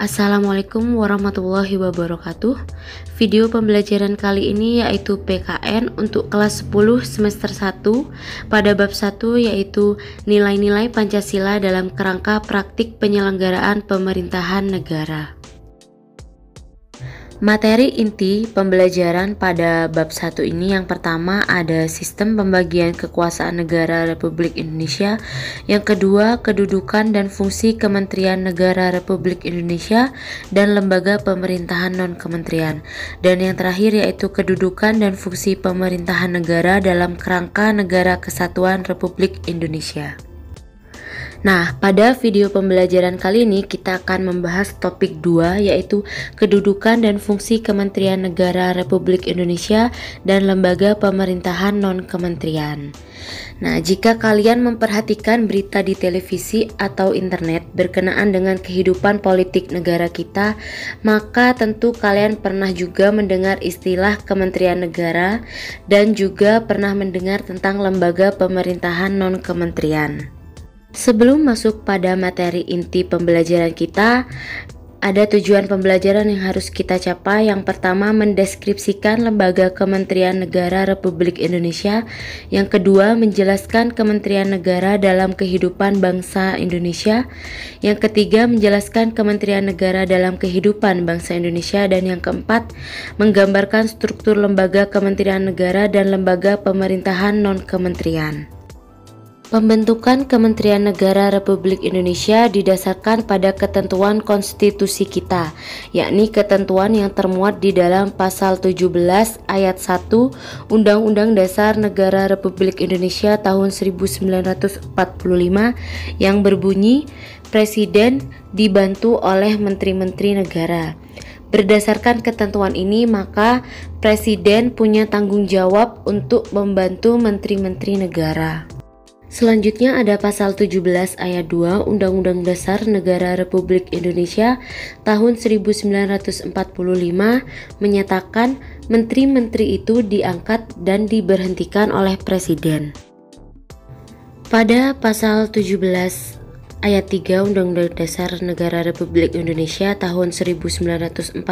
Assalamualaikum warahmatullahi wabarakatuh. Video pembelajaran kali ini yaitu PKN untuk kelas 10 semester 1 pada bab 1 yaitu nilai-nilai Pancasila dalam kerangka praktik penyelenggaraan pemerintahan negara. Materi inti pembelajaran pada bab 1 ini yang pertama ada sistem pembagian kekuasaan negara Republik Indonesia, yang kedua kedudukan dan fungsi Kementerian Negara Republik Indonesia dan lembaga pemerintahan non-kementerian, dan yang terakhir yaitu kedudukan dan fungsi pemerintahan negara dalam kerangka Negara Kesatuan Republik Indonesia. Nah, pada video pembelajaran kali ini kita akan membahas topik 2 yaitu kedudukan dan fungsi Kementerian Negara Republik Indonesia dan lembaga pemerintahan non-kementerian. Nah, jika kalian memperhatikan berita di televisi atau internet berkenaan dengan kehidupan politik negara kita, maka tentu kalian pernah juga mendengar istilah Kementerian Negara dan juga pernah mendengar tentang lembaga pemerintahan non-kementerian. Sebelum masuk pada materi inti pembelajaran kita, ada tujuan pembelajaran yang harus kita capai. Yang pertama, mendeskripsikan lembaga Kementerian Negara Republik Indonesia. Yang kedua, menjelaskan Kementerian Negara dalam kehidupan bangsa Indonesia. Yang ketiga, menjelaskan Kementerian Negara dalam kehidupan bangsa Indonesia. Dan yang keempat, menggambarkan struktur lembaga Kementerian Negara dan lembaga pemerintahan non-kementerian. Pembentukan Kementerian Negara Republik Indonesia didasarkan pada ketentuan konstitusi kita, yakni ketentuan yang termuat di dalam pasal 17 ayat 1 Undang-Undang Dasar Negara Republik Indonesia tahun 1945 yang berbunyi, Presiden dibantu oleh Menteri-Menteri Negara. Berdasarkan ketentuan ini, maka Presiden punya tanggung jawab untuk membantu Menteri-Menteri Negara. Selanjutnya ada pasal 17 ayat 2 Undang-Undang Dasar Negara Republik Indonesia tahun 1945 menyatakan menteri-menteri itu diangkat dan diberhentikan oleh Presiden. Pada pasal 17 ayat 3 Undang-Undang Dasar Negara Republik Indonesia tahun 1945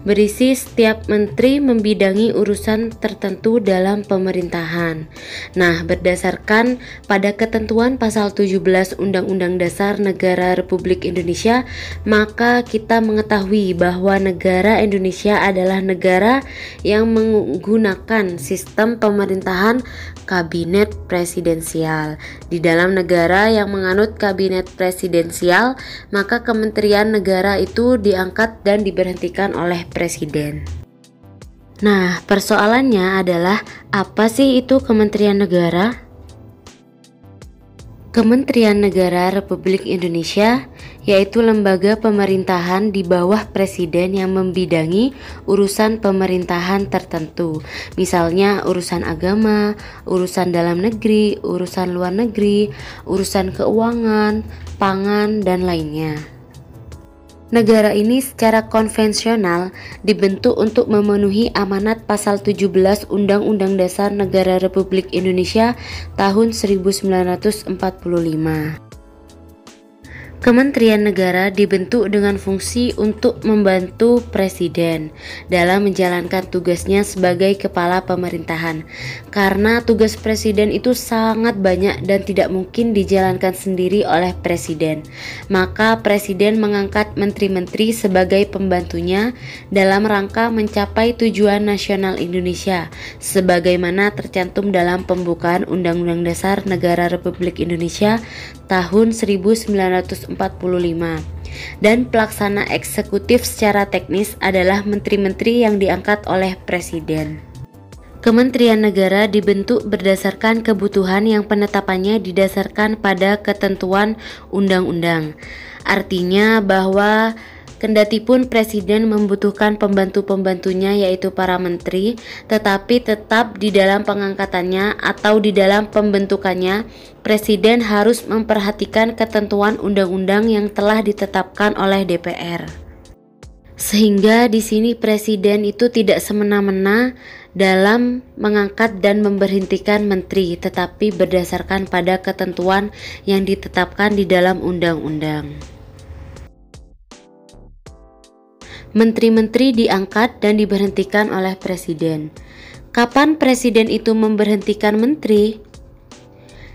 berisi setiap menteri membidangi urusan tertentu dalam pemerintahan. Nah, berdasarkan pada ketentuan pasal 17 Undang-Undang Dasar Negara Republik Indonesia, maka kita mengetahui bahwa negara Indonesia adalah negara yang menggunakan sistem pemerintahan kabinet presidensial. Di dalam negara yang menganut kabinet presidensial, maka kementerian negara itu diangkat dan diberhentikan oleh presiden. Nah, persoalannya adalah apa sih itu kementerian negara? Kementerian Negara Republik Indonesia yaitu lembaga pemerintahan di bawah presiden yang membidangi urusan pemerintahan tertentu. Misalnya urusan agama, urusan dalam negeri, urusan luar negeri, urusan keuangan, pangan, dan lainnya. Negara ini secara konvensional dibentuk untuk memenuhi amanat pasal 17 Undang-Undang Dasar Negara Republik Indonesia tahun 1945. Kementerian Negara dibentuk dengan fungsi untuk membantu Presiden dalam menjalankan tugasnya sebagai kepala pemerintahan. Karena tugas Presiden itu sangat banyak dan tidak mungkin dijalankan sendiri oleh Presiden, maka Presiden mengangkat menteri-menteri sebagai pembantunya dalam rangka mencapai tujuan nasional Indonesia, sebagaimana tercantum dalam pembukaan Undang-Undang Dasar Negara Republik Indonesia tahun 1945. Dan pelaksana eksekutif secara teknis adalah menteri-menteri yang diangkat oleh Presiden. Kementerian Negara dibentuk berdasarkan kebutuhan yang penetapannya didasarkan pada ketentuan undang-undang. Artinya bahwa kendatipun Presiden membutuhkan pembantu-pembantunya yaitu para menteri, tetapi tetap di dalam pengangkatannya atau di dalam pembentukannya, Presiden harus memperhatikan ketentuan undang-undang yang telah ditetapkan oleh DPR. Sehingga di sini Presiden itu tidak semena-mena dalam mengangkat dan memberhentikan menteri, tetapi berdasarkan pada ketentuan yang ditetapkan di dalam undang-undang. Menteri-menteri diangkat dan diberhentikan oleh presiden. Kapan presiden itu memberhentikan menteri?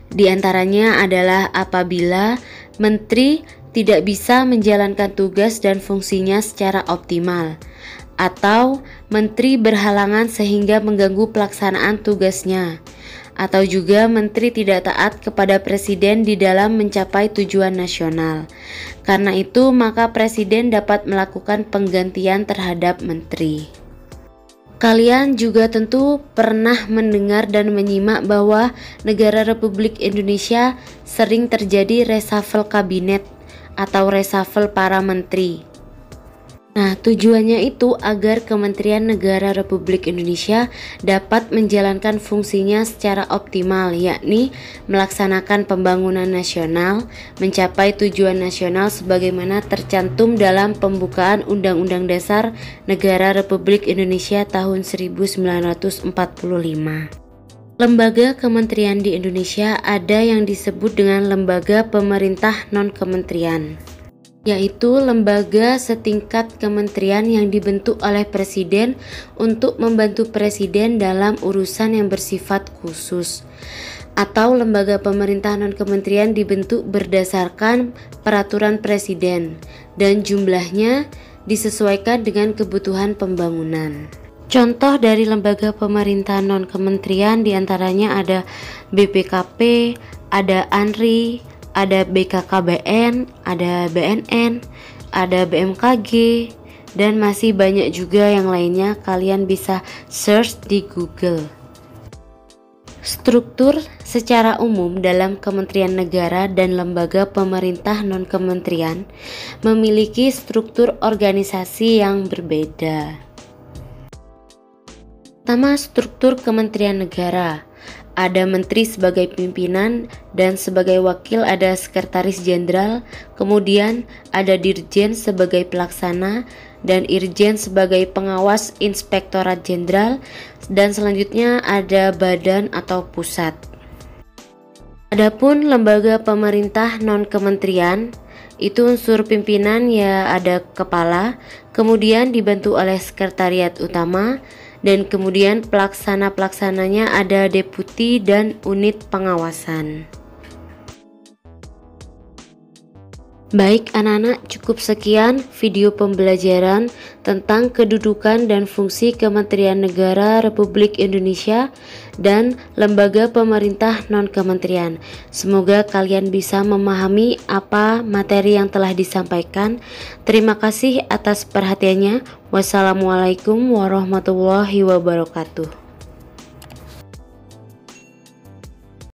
Di antaranya adalah apabila menteri tidak bisa menjalankan tugas dan fungsinya secara optimal, atau menteri berhalangan sehingga mengganggu pelaksanaan tugasnya, atau juga menteri tidak taat kepada presiden di dalam mencapai tujuan nasional. Karena itu, maka presiden dapat melakukan penggantian terhadap menteri. Kalian juga tentu pernah mendengar dan menyimak bahwa negara Republik Indonesia sering terjadi reshuffle kabinet atau reshuffle para menteri. Nah, tujuannya itu agar Kementerian Negara Republik Indonesia dapat menjalankan fungsinya secara optimal, yakni melaksanakan pembangunan nasional, mencapai tujuan nasional sebagaimana tercantum dalam pembukaan Undang-Undang Dasar Negara Republik Indonesia tahun 1945. Lembaga kementerian di Indonesia ada yang disebut dengan lembaga pemerintah non-kementerian, yaitu lembaga setingkat kementerian yang dibentuk oleh presiden untuk membantu presiden dalam urusan yang bersifat khusus, atau lembaga pemerintah non-kementerian dibentuk berdasarkan peraturan presiden dan jumlahnya disesuaikan dengan kebutuhan pembangunan. Contoh dari lembaga pemerintah non-kementerian diantaranya ada BPKP, ada ANRI, ada BKKBN, ada BNN, ada BMKG, dan masih banyak juga yang lainnya. Kalian bisa search di Google. Struktur secara umum dalam kementerian negara dan lembaga pemerintah non-kementerian memiliki struktur organisasi yang berbeda. Pertama, struktur kementerian negara. Ada menteri sebagai pimpinan dan sebagai wakil ada sekretaris jenderal, kemudian ada dirjen sebagai pelaksana dan irjen sebagai pengawas inspektorat jenderal, dan selanjutnya ada badan atau pusat. Adapun lembaga pemerintah non-kementerian, itu unsur pimpinan ya ada kepala, kemudian dibantu oleh sekretariat utama, dan kemudian pelaksana-pelaksananya ada deputi dan unit pengawasan. Baik anak-anak, cukup sekian video pembelajaran tentang kedudukan dan fungsi Kementerian Negara Republik Indonesia dan lembaga pemerintah non-kementerian. Semoga kalian bisa memahami apa materi yang telah disampaikan. Terima kasih atas perhatiannya. Wassalamualaikum warahmatullahi wabarakatuh.